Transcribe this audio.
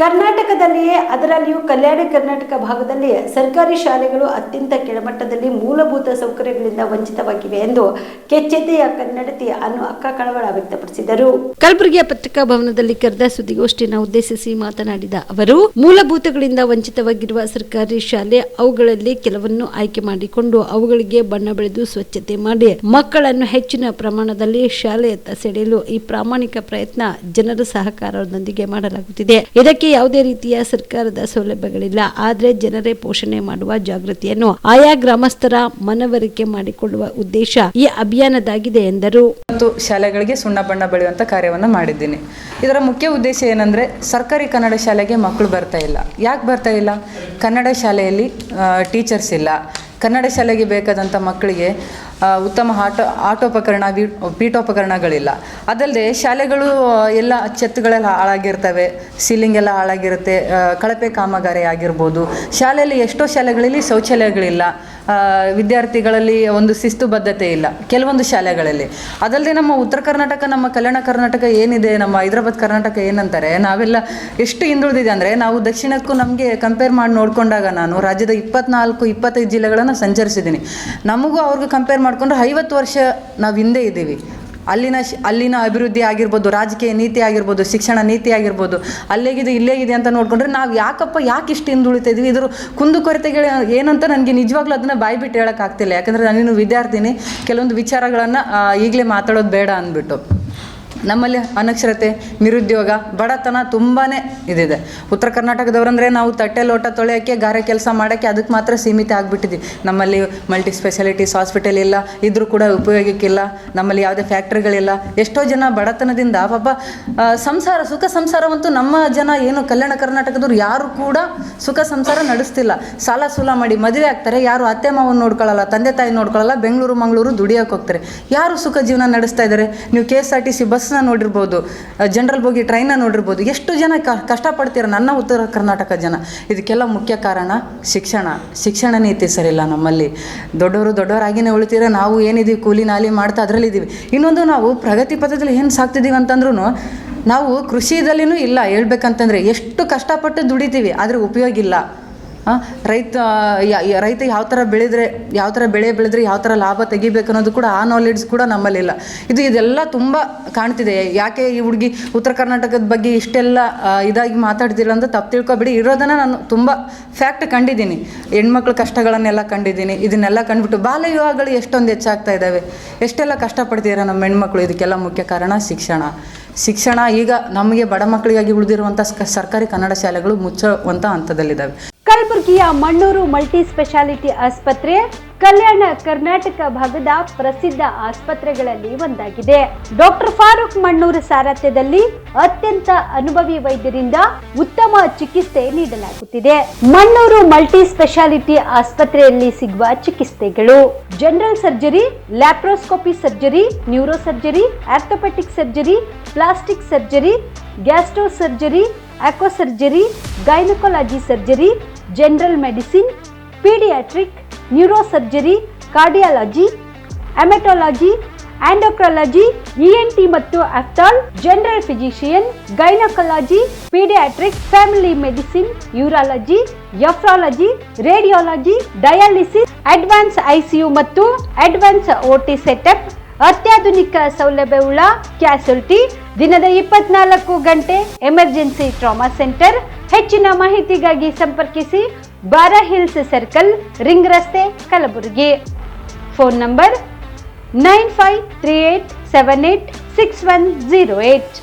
ಕರ್ನಾಟಕದಲ್ಲಿಯೇ ಅದರಲ್ಲಿಯೂ ಕಲ್ಯಾಣ ಕರ್ನಾಟಕ ಭಾಗದಲ್ಲಿ ಸರ್ಕಾರಿ ಶಾಲೆಗಳು ಅತ್ಯಂತ ಕೆಳಮಟ್ಟದಲ್ಲಿ ಮೂಲಭೂತ ಸೌಕರ್ಯಗಳಿಂದ ವಂಚಿತವಾಗಿವೆ ಎಂದು ಕೆಚ್ಚೆದೆಯ ಕನ್ನಡತಿ ಅನ್ನು ಅಕ್ಕ ಕಳವಳ ವ್ಯಕ್ತಪಡಿಸಿದರು. ಕಲಬುರಗಿಯ ಪತ್ರಿಕಾ ಭವನದಲ್ಲಿ ಕರೆದ ಸುದ್ದಿಗೋಷ್ಠಿಯನ್ನು ಉದ್ದೇಶಿಸಿ ಮಾತನಾಡಿದ ಅವರು, ಮೂಲಭೂತಗಳಿಂದ ವಂಚಿತವಾಗಿರುವ ಸರ್ಕಾರಿ ಶಾಲೆ ಅವುಗಳಲ್ಲಿ ಕೆಲವನ್ನು ಆಯ್ಕೆ ಮಾಡಿಕೊಂಡು ಅವುಗಳಿಗೆ ಬಣ್ಣ ಬಳಿದು ಸ್ವಚ್ಛತೆ ಮಾಡಿ ಮಕ್ಕಳನ್ನು ಹೆಚ್ಚಿನ ಪ್ರಮಾಣದಲ್ಲಿ ಶಾಲೆಯತ್ತ ಸೆಳೆಯಲು ಈ ಪ್ರಾಮಾಣಿಕ ಪ್ರಯತ್ನ ಜನರ ಸಹಕಾರದೊಂದಿಗೆ ಮಾಡಲಾಗುತ್ತಿದೆ. ಇದಕ್ಕೆ ಯಾವುದೇ ರೀತಿಯ ಸರ್ಕಾರದ ಸೌಲಭ್ಯಗಳಿಲ್ಲ. ಆದರೆ ಜನರೇ ಪೋಷಣೆ ಮಾಡುವ ಜಾಗೃತಿಯನ್ನು ಆಯಾ ಗ್ರಾಮಸ್ಥರ ಮನವರಿಕೆ ಮಾಡಿಕೊಳ್ಳುವ ಉದ್ದೇಶ ಈ ಅಭಿಯಾನದಾಗಿದೆ ಎಂದರು. ಶಾಲೆಗಳಿಗೆ ಸುಣ್ಣ ಬಣ್ಣ ಬಳಿಯುವಂತ ಕಾರ್ಯವನ್ನು ಮಾಡಿದ್ದೀನಿ. ಇದರ ಮುಖ್ಯ ಉದ್ದೇಶ ಏನಂದ್ರೆ ಸರ್ಕಾರಿ ಕನ್ನಡ ಶಾಲೆಗೆ ಮಕ್ಕಳು ಬರ್ತಾ ಇಲ್ಲ. ಯಾಕೆ ಬರ್ತಾ ಇಲ್ಲ? ಕನ್ನಡ ಶಾಲೆಯಲ್ಲಿ ಟೀಚರ್ಸ್ ಇಲ್ಲ. ಕನ್ನಡ ಶಾಲೆಗೆ ಬೇಕಾದಂಥ ಮಕ್ಕಳಿಗೆ ಉತ್ತಮ ಆಟೋಪಕರಣ ಪೀಠೋಪಕರಣಗಳಿಲ್ಲ. ಅದಲ್ಲದೆ ಶಾಲೆಗಳು ಎಲ್ಲ ಛತ್ತುಗಳೆಲ್ಲ ಹಾಳಾಗಿರ್ತವೆ, ಸೀಲಿಂಗ್ ಎಲ್ಲ ಹಾಳಾಗಿರುತ್ತೆ, ಕಳಪೆ ಕಾಮಗಾರಿ ಆಗಿರ್ಬೋದು. ಶಾಲೆಯಲ್ಲಿ ಎಷ್ಟೋ ಶಾಲೆಗಳಲ್ಲಿ ಶೌಚಾಲಯಗಳಿಲ್ಲ, ವಿದ್ಯಾರ್ಥಿಗಳಲ್ಲಿ ಒಂದು ಶಿಸ್ತುಬದ್ಧತೆ ಇಲ್ಲ ಕೆಲವೊಂದು ಶಾಲೆಗಳಲ್ಲಿ. ಅದಲ್ಲದೆ ನಮ್ಮ ಉತ್ತರ ಕರ್ನಾಟಕ, ನಮ್ಮ ಕಲ್ಯಾಣ ಕರ್ನಾಟಕ ಏನಿದೆ, ನಮ್ಮ ಹೈದರಾಬಾದ್ ಕರ್ನಾಟಕ ಏನಂತಾರೆ, ನಾವೆಲ್ಲ ಎಷ್ಟು ಹಿಂದುಳಿದಿದೆ ಅಂದರೆ, ನಾವು ದಕ್ಷಿಣಕ್ಕೂ ನಮಗೆ ಕಂಪೇರ್ ಮಾಡಿ ನೋಡಿಕೊಂಡಾಗ ನಾನು ರಾಜ್ಯದ 24-25 ಜಿಲ್ಲೆಗಳನ್ನು ಸಂಚರಿಸಿದ್ದೀನಿ. ನಮಗೂ ಅವ್ರಿಗೂ ಕಂಪೇರ್ ಮಾಡಿಕೊಂಡ್ರೆ 50 ವರ್ಷ ನಾವು ಹಿಂದೆ ಇದ್ದೀವಿ. ಅಲ್ಲಿನ ಅಭಿವೃದ್ಧಿ ಆಗಿರ್ಬೋದು, ರಾಜಕೀಯ ನೀತಿ ಆಗಿರ್ಬೋದು, ಶಿಕ್ಷಣ ನೀತಿ ಆಗಿರ್ಬೋದು, ಅಲ್ಲೇಗಿದೆ ಇಲ್ಲೇಗಿದೆ ಅಂತ ನೋಡಿಕೊಂಡ್ರೆ ನಾವು ಯಾಕೆ ಇಷ್ಟು ಹಿಂದುಳಿತಾ ಇದ್ದೀವಿ? ಇದ್ರ ಕುಂದುಕೊರತೆಗಳು ಏನಂತ ನನಗೆ ನಿಜವಾಗ್ಲೂ ಅದನ್ನು ಬಾಯಿ ಬಿಟ್ಟು ಹೇಳೋಕ್ಕಾಗ್ತಿಲ್ಲ. ಯಾಕಂದರೆ ನಾನಿನ್ನು ವಿದ್ಯಾರ್ಥಿನಿ, ಕೆಲವೊಂದು ವಿಚಾರಗಳನ್ನು ಈಗಲೇ ಮಾತಾಡೋದು ಬೇಡ ಅಂದ್ಬಿಟ್ಟು. ನಮ್ಮಲ್ಲಿ ಅನಕ್ಷರತೆ, ನಿರುದ್ಯೋಗ, ಬಡತನ ತುಂಬಾ ಇದಿದೆ. ಉತ್ತರ ಕರ್ನಾಟಕದವರಂದರೆ ನಾವು ತಟ್ಟೆ ಲೋಟ ತೊಳೆಯೋಕ್ಕೆ, ಗಾರೆ ಕೆಲಸ ಮಾಡೋಕ್ಕೆ ಅದಕ್ಕೆ ಮಾತ್ರ ಸೀಮಿತ ಆಗಿಬಿಟ್ಟಿದ್ವಿ. ನಮ್ಮಲ್ಲಿ ಮಲ್ಟಿ ಸ್ಪೆಷಾಲಿಟೀಸ್ ಹಾಸ್ಪಿಟಲ್ ಇಲ್ಲ, ಇದ್ರೂ ಕೂಡ ಉಪಯೋಗಕ್ಕಿಲ್ಲ. ನಮ್ಮಲ್ಲಿ ಯಾವುದೇ ಫ್ಯಾಕ್ಟ್ರಿಗಳಿಲ್ಲ. ಎಷ್ಟೋ ಜನ ಬಡತನದಿಂದ ಪಾಪ ಸುಖ ಸಂಸಾರವಂತೂ ನಮ್ಮ ಜನ ಏನು ಕಲ್ಯಾಣ ಕರ್ನಾಟಕದವ್ರು ಯಾರು ಕೂಡ ಸುಖ ಸಂಸಾರ ನಡೆಸ್ತಿಲ್ಲ. ಸಾಲ ಸೂಲ ಮಾಡಿ ಮದುವೆ ಆಗ್ತಾರೆ, ಯಾರು ಅತ್ತೆ ಮಾವನ್ನ ನೋಡ್ಕೊಳ್ಳಲ್ಲ, ತಂದೆ ತಾಯಿ ನೋಡ್ಕೊಳ್ಳಲ್ಲ, ಬೆಂಗಳೂರು ಮಂಗಳೂರು ದುಡಿಯೋಕೆ ಹೋಗ್ತಾರೆ. ಯಾರು ಸುಖ ಜೀವನ ನಡೆಸ್ತಾ ಇದ್ದಾರೆ? ನೀವು KSRTC ಬಸ್ನ ನೋಡಿರ್ಬೋದು, ಜನರಲ್ ಬೋಗಿ ಟ್ರೈನ್ನ ನೋಡಿರ್ಬೋದು. ಎಷ್ಟು ಜನ ಕಷ್ಟಪಡ್ತೀರ ನನ್ನ ಉತ್ತರ ಕರ್ನಾಟಕ ಜನ. ಇದಕ್ಕೆಲ್ಲ ಮುಖ್ಯ ಕಾರಣ ಶಿಕ್ಷಣ ನೀತಿ ಸರಿಯಿಲ್ಲ. ನಮ್ಮಲ್ಲಿ ದೊಡ್ಡವರಾಗಿನೇ ಉಳಿತೀರ, ನಾವು ಏನಿದ್ದೀವಿ ಕೂಲಿ ನಾಲಿ ಮಾಡ್ತಾ ಅದರಲ್ಲಿದ್ದೀವಿ. ಇನ್ನೊಂದು, ನಾವು ಪ್ರಗತಿ ಪಥದಲ್ಲಿ ಏನು ಸಾಕ್ತಿದ್ದೀವಿ ಅಂತಂದ್ರೂ ನಾವು ಕೃಷಿಯಲ್ಲಿನೂ ಇಲ್ಲ. ಹೇಳ್ಬೇಕಂತಂದರೆ ಎಷ್ಟು ಕಷ್ಟಪಟ್ಟು ದುಡಿತೀವಿ, ಆದರೆ ಉಪಯೋಗ ಇಲ್ಲ. ರೈತ ಯಾವ ಥರ ಬೆಳೆ ಬೆಳೆದ್ರೆ ಯಾವ ಥರ ಲಾಭ ತೆಗಿಬೇಕು ಅನ್ನೋದು ಕೂಡ ಆ ನಾಲೆಡ್ಜ್ ಕೂಡ ನಮ್ಮಲ್ಲಿಲ್ಲ. ಇದೆಲ್ಲ ತುಂಬ ಕಾಣ್ತಿದೆ. ಯಾಕೆ ಈ ಹುಡುಗಿ ಉತ್ತರ ಕರ್ನಾಟಕದ ಬಗ್ಗೆ ಇಷ್ಟೆಲ್ಲ ಇದಾಗಿ ಮಾತಾಡ್ತಿಲ್ಲ ಅಂತ ತಪ್ಪು ತಿಳ್ಕೊಬೇಡಿ. ಇರೋದನ್ನು ನಾನು ತುಂಬ ಫ್ಯಾಕ್ಟ್ ಕಂಡಿದ್ದೀನಿ. ಹೆಣ್ಮಕ್ಳ ಕಷ್ಟಗಳನ್ನೆಲ್ಲ ಕಂಡಿದ್ದೀನಿ. ಇದನ್ನೆಲ್ಲ ಕಂಡುಬಿಟ್ಟು ಬಾಲ್ಯ ವಿವಾಹಗಳು ಎಷ್ಟೊಂದು ಹೆಚ್ಚಾಗ್ತಾ ಇದ್ದಾವೆ, ಎಷ್ಟೆಲ್ಲ ಕಷ್ಟಪಡ್ತೀರ ನಮ್ಮ ಹೆಣ್ಮಕ್ಳು. ಇದಕ್ಕೆಲ್ಲ ಮುಖ್ಯ ಕಾರಣ ಶಿಕ್ಷಣ. ಈಗ ನಮಗೆ ಬಡ ಮಕ್ಕಳಿಗಾಗಿ ಉಳಿದಿರುವಂಥ ಸರ್ಕಾರಿ ಕನ್ನಡ ಶಾಲೆಗಳು ಮುಚ್ಚುವಂಥ ಹಂತದಲ್ಲಿದ್ದಾವೆ. ಕಲಬುರಗಿಯ ಮಣ್ಣೂರು ಮಲ್ಟಿ ಸ್ಪೆಷಾಲಿಟಿ ಆಸ್ಪತ್ರೆ ಕಲ್ಯಾಣ ಕರ್ನಾಟಕ ಭಾಗದ ಪ್ರಸಿದ್ಧ ಆಸ್ಪತ್ರೆಗಳಲ್ಲಿ ಒಂದಾಗಿದೆ. ಡಾಕ್ಟರ್ ಫಾರೂಕ್ ಮಣ್ಣೂರು ಸಾರಥ್ಯದಲ್ಲಿ ಅತ್ಯಂತ ಅನುಭವಿ ವೈದ್ಯರಿಂದ ಉತ್ತಮ ಚಿಕಿತ್ಸೆ ನೀಡಲಾಗುತ್ತಿದೆ. ಮಣ್ಣೂರು ಮಲ್ಟಿ ಸ್ಪೆಷಾಲಿಟಿ ಆಸ್ಪತ್ರೆಯಲ್ಲಿ ಸಿಗುವ ಚಿಕಿತ್ಸೆಗಳು: general surgery, laparoscopy surgery, neuro surgery, orthopaedic surgery, plastic surgery, gastro surgery, aqua surgery, gynaecology surgery, general medicine, paediatric, neuro surgery, cardiology, haematology, endocrinology, ENT ಮತ್ತು ophthal, general physician, gynaecology, paediatric, family medicine, urology, nephrology, radiology, dialysis, advance ICU ಮತ್ತು advance OT setup, ಅತ್ಯಾಧುನಿಕ ಸೌಲಭ್ಯವುಳ್ಳ ಕ್ಯಾಸುಲಿಟಿ, ದಿನದ 24 ಗಂಟೆ emergency trauma centre. ಹೆಚ್ಚಿನ ಮಾಹಿತಿಗಾಗಿ ಸಂಪರ್ಕಿಸಿ ಬಾರಾ hills circle, ring ರಸ್ತೆ, ಕಲಬುರಗಿ. Phone number 9538786108.